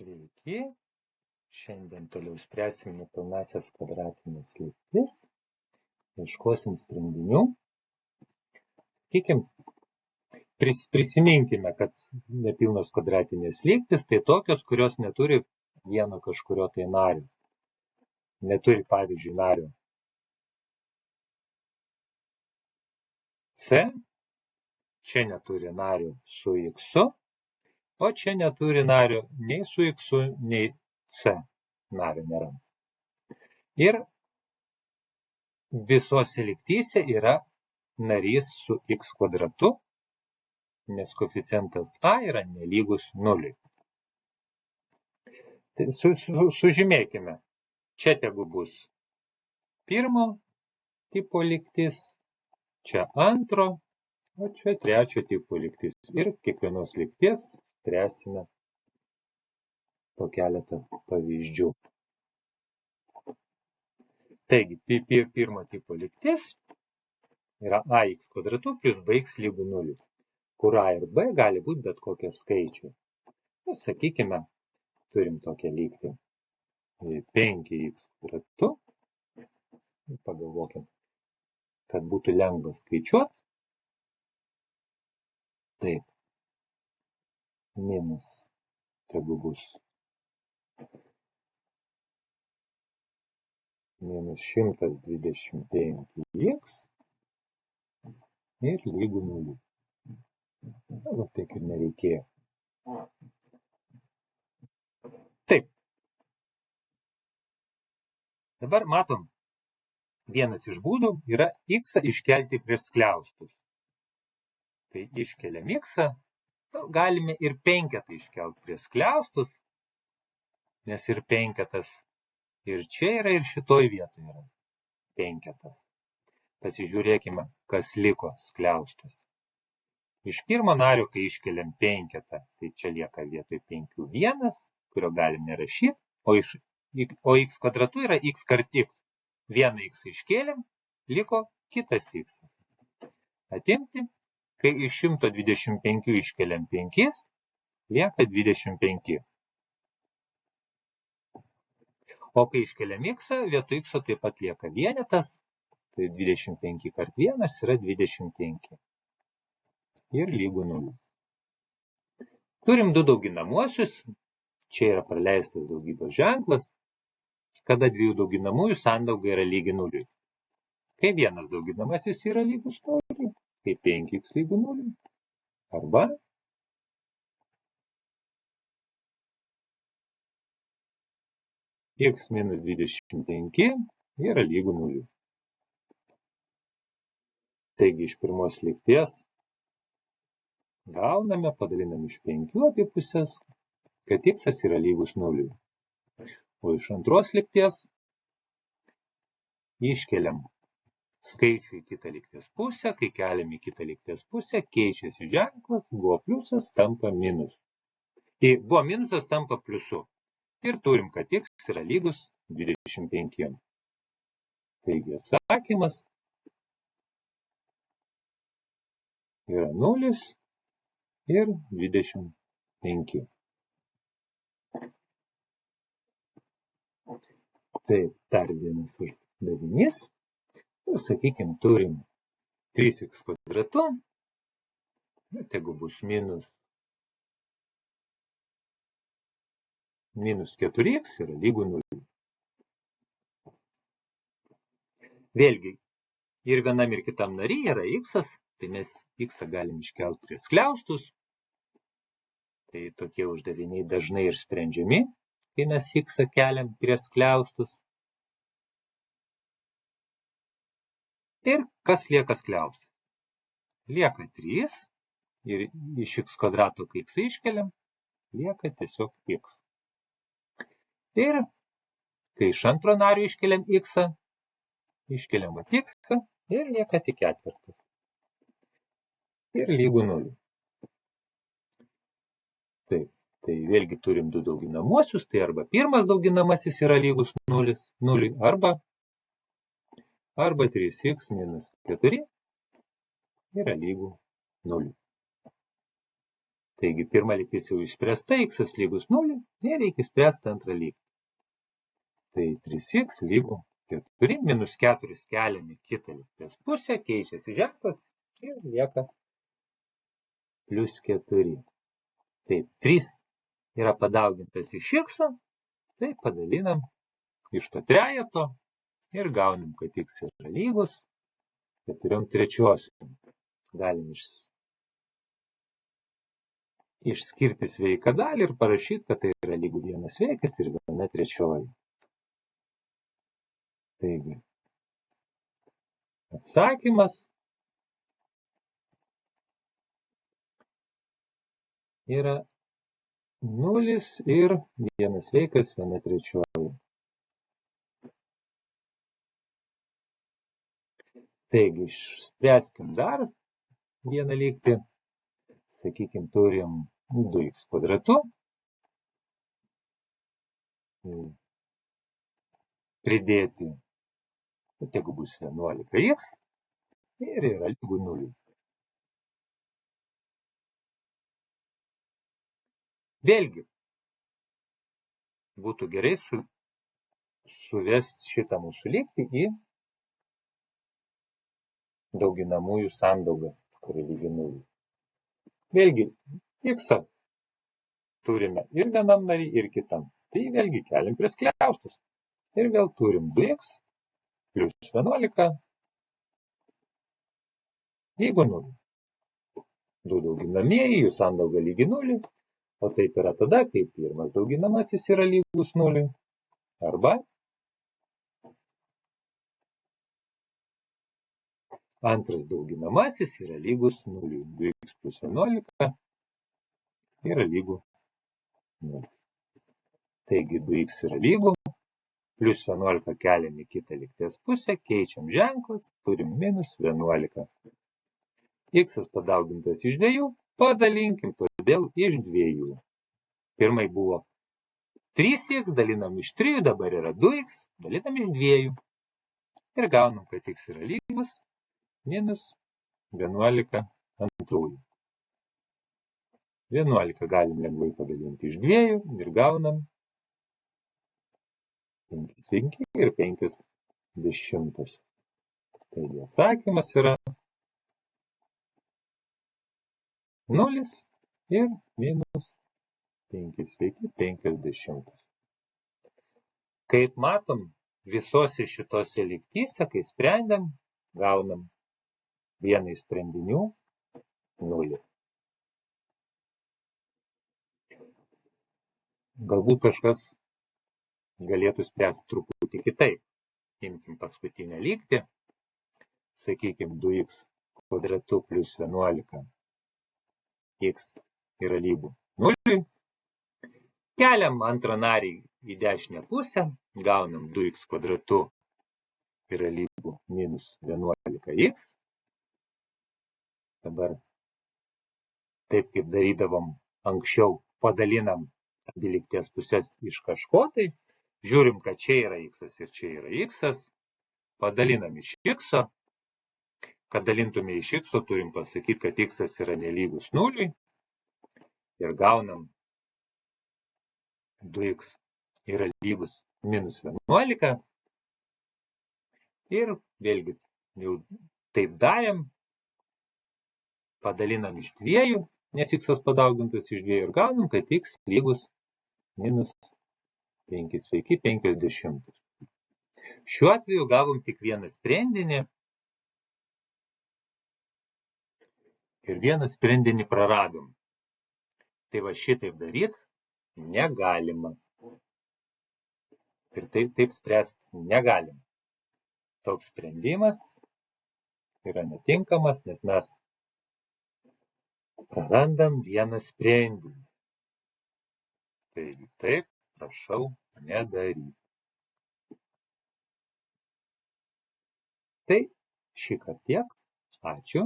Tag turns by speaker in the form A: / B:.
A: Sveiki, šiandien toliau spręsime nepilnąsias kvadratinės lygtis, ieškosim sprendinių. Prisiminkime, kad nepilnos kvadratinės lygtis tai tokios, kurios neturi vieno kažkurio tai nario. Neturi, pavyzdžiui, nario C, čia neturi nario su X, o čia neturi nario nei su X, nei C nario nėra. Ir visose lygtyse yra narys su X kvadratu, nes koeficientas A yra nelygus 0. Tai sužymėkime, čia tegu bus pirmo tipo lygtis, čia antro, o čia trečio tipo lygtis. Ir kiekvienos lygties spręsime po keletą pavyzdžių. Taigi, pirmo tipo lygtis yra ax kvadratu plus bx lygu 0, kur a ir b gali būti bet kokie skaičiai. Sakykime, turim tokią lygtį 5x kvadratu. Pagalvokim, kad būtų lengva skaičiuoti. Taip, minus tegu bus minus 125x ir lygu 0. Na, taip ir nereikėjo. Taip. Dabar matom, vienas iš būdų yra x iškelti prieš skliaustus. Tai iškeliam x, galime ir penketą iškelti prieš skliaustus, nes ir penketas ir čia yra, ir šitoj vietoje yra penketas. Pasižiūrėkime, kas liko skliaustus. Iš pirmo nario, kai iškeliam penketą, tai čia lieka vietoj 5 1, kurio galim nerašyti, o x kvadratu yra x kart x. Vieną x iškėlėm, liko kitas x. Atimti, kai iš 125 iškeliam 5, lieka 25. O kai iškeliam x, vietoj x taip pat lieka vienetas, tai 25 kart 1 yra 25. Ir lygu 0. Turim du dauginamuosius, čia yra praleistas daugybos ženklas, kada dviejų dauginamųjų sandauga yra lygi 0. Kai vienas dauginamasis yra lygus 0, kai 5x lygu 0, arba x minus 25 yra lygu 0. Taigi iš pirmos lygties gauname, padalinam iš 5 apie pusės, kad x yra lygus 0. O iš antros lygties iškeliam skaičių į kitą lygties pusę, kai keliam į kitą lygties pusę, keičiasi ženklas, buvo pliusas, tampa minus. Buvo minusas, tampa pliusu. Ir turim, kad x yra lygus 25. Taigi atsakymas yra 0 ir 25. Taip, dar vienas uždavinys. Sakykime, turim 3x kvadratu, tegu bus minus 4x yra lygu 0. Vėlgi, ir vienam ir kitam nary yra x, tai mes x galim iškelti prie skliaustus. Tai tokie uždaviniai dažnai ir sprendžiami, kai mes x keliam prie skliaustus. Ir kas lieka skliaustus? Lieka 3 ir iš x kvadrato, kai x iškeliam, lieka tiesiog x. Ir kai iš antro nario iškeliam x, iškeliam x ir lieka tik ketvirtas. Ir lygu 0. Taip, tai vėlgi turim du dauginamuosius, tai arba pirmas dauginamasis yra lygus 0, arba 3x minus 4 yra lygu 0. Taigi pirma lygtis jau išspręsta, x lygus 0 ir reikia spręsti antrą lygtį. Tai 3x lygu 4 minus 4 keliame kitą lygties pusę, keičiasi ženklas ir lieka plus 4. Taip, 3 yra padaugintas iš x, tai padalinam iš to trejeto ir gaunam, kad x yra lygus 4/3. Galim išskirti sveiką dalį ir parašyti, kad tai yra lygu 1 sveikas ir 1/3. Taigi, atsakymas yra 0 ir 1 sveikas 1/3. Taigi, spręskim dar vieną lygtį. Sakykim, turim 2x kvadratu. Pridėti, jeigu bus 11x ir yra lygu 0. Vėlgi, būtų gerai suvesti šitą mūsų lygtį į dauginamųjų sandaugą, kuri lygi 0. Vėlgi, x turime ir vienam nariui, ir kitam. Tai vėlgi keliam prie skliaustus. Ir vėl turim 2x plus 11 lygu 0. Du dauginamieji, jų sandauga lygi 0. O taip yra tada, kai pirmas dauginamasis yra lygus 0. Arba antras dauginamasis yra lygus 0. 2x plus 11 yra lygu 0. Taigi 2x yra lygu, plus 11 keliam į kitą lygties pusę, keičiam ženklą, turim minus 11. X padaugintas iš 2, padalinkim todėl iš 2. Pirmai buvo 3x, dalinam iš 3, dabar yra 2x, dalinam iš 2. Ir gaunam, kad x yra lygus minus 11 antrųjų. 11 galim lengvai padalinti iš 2 ir gaunam 5 ir 5/10. Taigi atsakymas yra 0 ir minus 5/50. Kaip matom, visose šitose lygtyse, kai sprendėm, gaunam vieną iš sprendinių 0. Galbūt kažkas galėtų spręsti truputį kitaip. Imkim paskutinę lygtį. Sakykim, 2x kvadratu plus 11. X yra lygu 0. Keliam antrą narį į dešinę pusę. Gaunam 2x kvadratu yra lygu minus 11x. Dabar, taip kaip darydavom anksčiau, padalinam abi lygties pusės iš kažko, tai žiūrim, kad čia yra x ir čia yra x, padalinam iš x, kad dalintume iš x, turim pasakyti, kad x yra nelygus 0 ir gaunam 2x yra lygus minus 11 ir vėlgi jau taip darėm, padalinam iš 2, nes x padaugintas iš 2 ir gaunam, kad x lygus minus 5/50. Šiuo atveju gavom tik vieną sprendinį ir vieną sprendinį praradom. Tai va šitaip daryti negalima. Ir taip spręsti negalima. Toks sprendimas yra netinkamas, nes mes prarandam vieną sprendinį. Taigi taip, prašau nedaryti. Tai šįkart tiek. Ačiū.